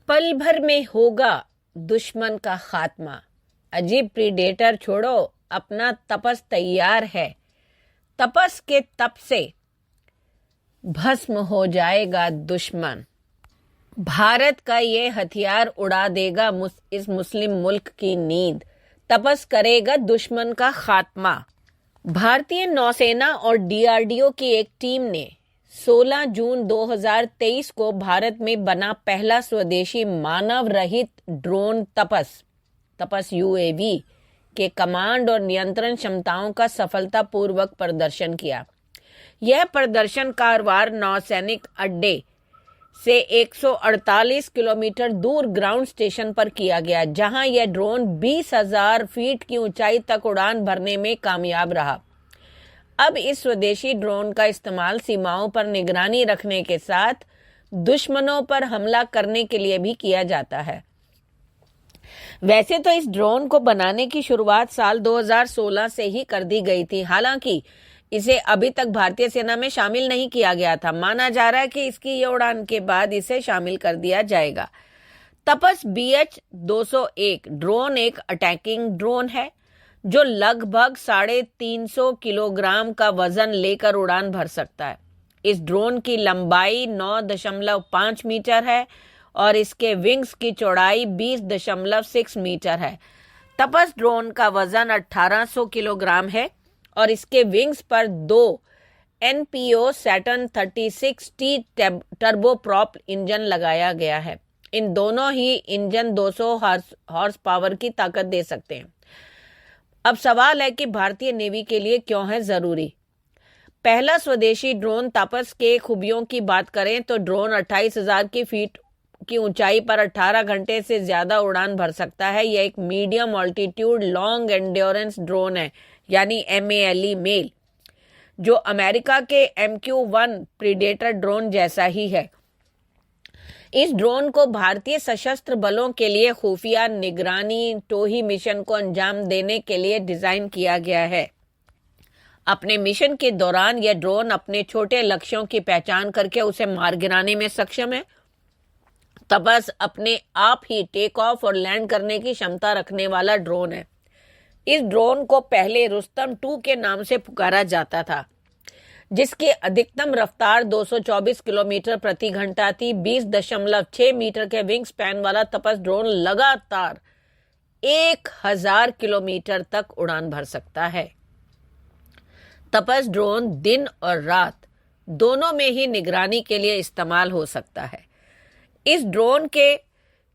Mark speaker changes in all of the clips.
Speaker 1: पल भर में होगा दुश्मन का खात्मा। अजीब प्रीडेटर छोड़ो, अपना तपस तैयार है। तपस के तप से भस्म हो जाएगा दुश्मन। भारत का ये हथियार उड़ा देगा इस मुस्लिम मुल्क की नींद। तपस करेगा दुश्मन का खात्मा। भारतीय नौसेना और डीआरडीओ की एक टीम ने 16 जून 2023 को भारत में बना पहला स्वदेशी मानव रहित ड्रोन तपस यूएवी के कमांड और नियंत्रण क्षमताओं का सफलतापूर्वक प्रदर्शन किया। यह प्रदर्शन कारवार नौसैनिक अड्डे से 148 किलोमीटर दूर ग्राउंड स्टेशन पर किया गया, जहां यह ड्रोन 20,000 फीट की ऊंचाई तक उड़ान भरने में कामयाब रहा। अब इस स्वदेशी ड्रोन का इस्तेमाल सीमाओं पर निगरानी रखने के साथ दुश्मनों पर हमला करने के लिए भी किया जाता है। वैसे तो इस ड्रोन को बनाने की शुरुआत साल 2016 से ही कर दी गई थी, हालांकि इसे अभी तक भारतीय सेना में शामिल नहीं किया गया था। माना जा रहा है कि इसकी ये उड़ान के बाद इसे शामिल कर दिया जाएगा। तपस BH-201 ड्रोन एक अटैकिंग ड्रोन है जो लगभग 350 किलोग्राम का वजन लेकर उड़ान भर सकता है। इस ड्रोन की लंबाई 9.5 मीटर है और इसके विंग्स की चौड़ाई 20.6 मीटर है। तपस ड्रोन का वजन 1800 किलोग्राम है और इसके विंग्स पर 2 NPO Saturn 36T turboprop engine लगाया गया है। इन दोनों ही इंजन 200 हॉर्स पावर की ताकत दे सकते हैं। अब सवाल है कि भारतीय नेवी के लिए क्यों है जरूरी। पहला स्वदेशी ड्रोन तपस के खूबियों की बात करें तो ड्रोन 28,000 की फीट की ऊंचाई पर 18 घंटे से ज्यादा उड़ान भर सकता है। यह एक medium altitude long endurance drone है, यानी MALE मेल, जो अमेरिका के MQ-1 प्रीडेटर ड्रोन जैसा ही है। इस ड्रोन को भारतीय सशस्त्र बलों के लिए खुफिया निगरानी टोही मिशन को अंजाम देने के लिए डिजाइन किया गया है। अपने मिशन के दौरान यह ड्रोन अपने छोटे लक्ष्यों की पहचान करके उसे मार गिराने में सक्षम है। तपस अपने आप ही टेक ऑफ और लैंड करने की क्षमता रखने वाला ड्रोन है। इस ड्रोन को पहले रुस्तम 2 के नाम से पुकारा जाता था, जिसकी अधिकतम रफ्तार 224 किलोमीटर प्रति घंटा थी। 20.6 मीटर के विंग स्पैन वाला तपस ड्रोन लगातार 1000 किलोमीटर तक उड़ान भर सकता है। तपस ड्रोन दिन और रात दोनों में ही निगरानी के लिए इस्तेमाल हो सकता है। इस ड्रोन के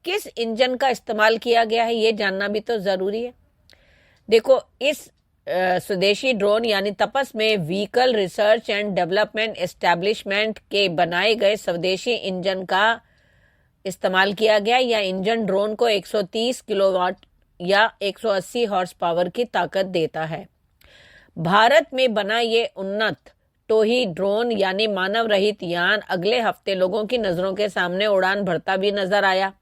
Speaker 1: किस इंजन का इस्तेमाल किया गया है, ये जानना भी तो जरूरी है। देखो, इस स्वदेशी ड्रोन यानी तपस में vehicle research and development establishment के बनाए गए स्वदेशी इंजन का इस्तेमाल किया गया। यह इंजन ड्रोन को 130 किलोवाट या 180 हॉर्स पावर की ताकत देता है। भारत में बना ये उन्नत टोही ड्रोन यानी मानव रहित यान अगले हफ्ते लोगों की नजरों के सामने उड़ान भरता भी नजर आया।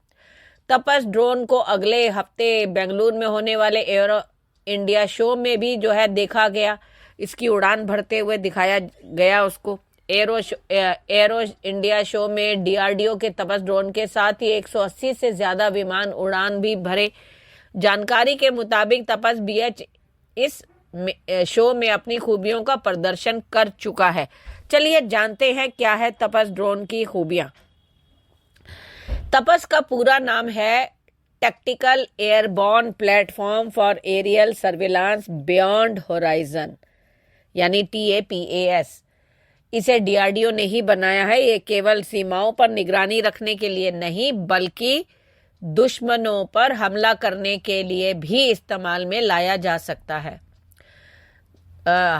Speaker 1: तपस ड्रोन को अगले हफ्ते बेंगलुरु में होने वाले एरो इंडिया शो में भी जो है देखा गया। इसकी उड़ान भरते हुए दिखाया गया उसको। एरो इंडिया शो में डीआरडीओ के तपस ड्रोन के साथ ही 180 से ज्यादा विमान उड़ान भी भरे। जानकारी के मुताबिक तपस BH इस शो में अपनी खूबियों का प्रदर्शन कर चुका है। चलिए जानते हैं क्या है तपस ड्रोन की खूबियां। तपस का पूरा नाम है tactical airborne platform for aerial surveillance beyond horizon, यानी TAPAS। इसे डीआरडीओ ने ही बनाया है। ये केवल सीमाओं पर निगरानी रखने के लिए नहीं, बल्कि दुश्मनों पर हमला करने के लिए भी इस्तेमाल में लाया जा सकता है।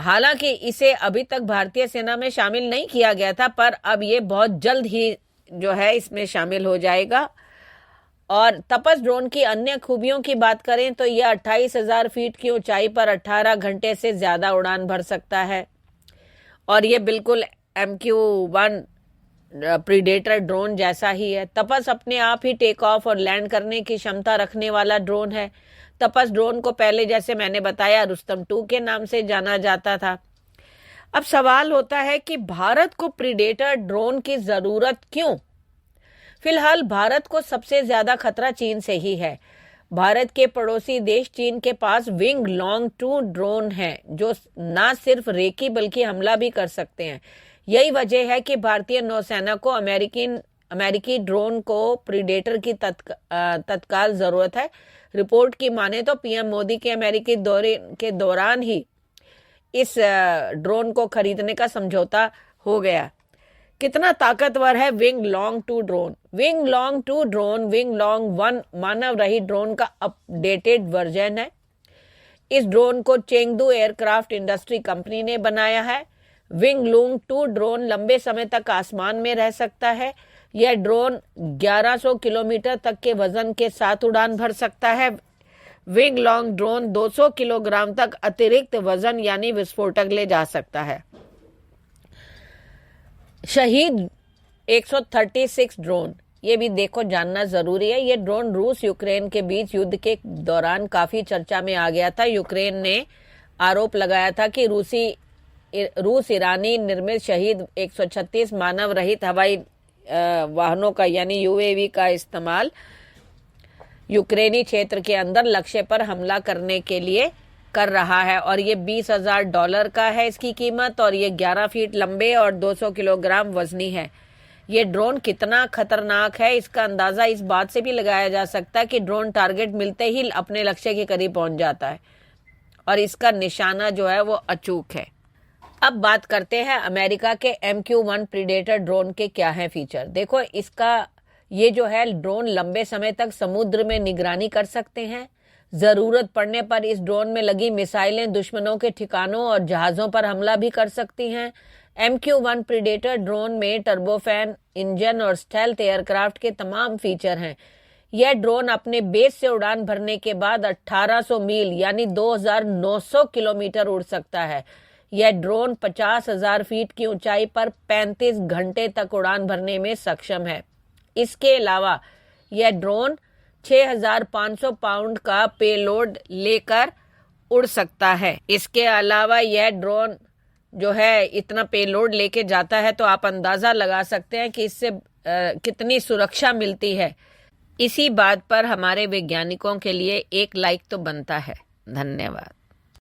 Speaker 1: हालांकि इसे अभी तक भारतीय सेना में शामिल नहीं किया गया था, पर अब ये बहुत जल्द ही जो है इसमें शामिल हो जाएगा। और तपस ड्रोन की अन्य खूबियों की बात करें तो यह 28,000 फीट की ऊंचाई पर 18 घंटे से ज्यादा उड़ान भर सकता है और यह बिल्कुल MQ-1 प्रीडेटर ड्रोन जैसा ही है। तपस अपने आप ही टेक ऑफ और लैंड करने की क्षमता रखने वाला ड्रोन है। तपस ड्रोन को पहले, जैसे मैंने बताया, रुस्तम 2 के नाम से जाना जाता था। अब सवाल होता है कि भारत को प्रीडेटर ड्रोन की जरूरत क्यों? फिलहाल भारत को सबसे ज्यादा खतरा चीन से ही है। भारत के पड़ोसी देश चीन के पास विंग लॉन्ग 2 ड्रोन हैं जो न सिर्फ रेकी बल्कि हमला भी कर सकते हैं। यही वजह है कि भारतीय नौसेना को अमेरिकी ड्रोन को प्रीडेटर की तत्काल जरूरत है। रिपोर्ट की माने तो पीएम मोदी के अमेरिकी दौरे के दौरान ही इस ड्रोन को खरीदने का समझौता हो गया। कितना ताकतवर है wing long 2 drone? Wing long 2 drone wing long 1 मानव रहित ड्रोन का अपडेटेड वर्जन है। इस ड्रोन को चेंगडू एयरक्राफ्ट इंडस्ट्री कंपनी ने बनाया है। विंग लॉन्ग 2 ड्रोन लंबे समय तक आसमान में रह सकता है। यह ड्रोन 1100 किलोमीटर तक के वजन के साथ उड़ान भर सकता है। विंग लॉन्ग ड्रोन 200 किलोग्राम तक अतिरिक्त वजन यानी विस्फोटक ले जा सकता है। शहीद 136 ड्रोन, ये भी देखो जानना जरूरी है। ये ड्रोन रूस यूक्रेन के बीच युद्ध के दौरान काफी चर्चा में आ गया था। यूक्रेन ने आरोप लगाया था कि रूस ईरानी निर्मित शहीद 136 मानव रहित हवाई वाहनों का यानी यूएवी का इस्तेमाल यूक्रेनी क्षेत्र के अंदर लक्ष्य पर हमला करने के लिए कर रहा है और ये $20,000 का है इसकी कीमत और ये 11 फीट लंबे और 200 किलोग्राम वजनी है। ये ड्रोन कितना खतरनाक है इसका अंदाजा इस बात से भी लगाया जा सकता है कि ड्रोन टारगेट मिलते ही अपने लक्ष्य के करीब पहुंच जाता है और इसका निशाना जो है वो अचूक है। अब बात करते हैं अमेरिका के MQ-1 प्रीडेटर ड्रोन के क्या है फीचर। देखो ये जो है ड्रोन लंबे समय तक समुद्र में निगरानी कर सकते हैं। जरूरत पड़ने पर इस ड्रोन में लगी मिसाइलें दुश्मनों के ठिकानों और जहाजों पर हमला भी कर सकती हैं। MQ-1 प्रीडेटर ड्रोन में टर्बोफैन इंजन और स्टेल्थ एयरक्राफ्ट के तमाम फीचर हैं। यह ड्रोन अपने बेस से उड़ान भरने के बाद 1800 मील यानी 2900 किलोमीटर उड़ सकता है। यह ड्रोन 50,000 फीट की ऊंचाई पर 35 घंटे तक उड़ान भरने में सक्षम है। इसके अलावा यह ड्रोन 6,500 पाउंड का पेलोड लेकर उड़ सकता है। इसके अलावा यह ड्रोन जो है इतना पेलोड लेके जाता है तो आप अंदाजा लगा सकते हैं कि इससे कितनी सुरक्षा मिलती है। इसी बात पर हमारे वैज्ञानिकों के लिए एक लाइक तो बनता है। धन्यवाद।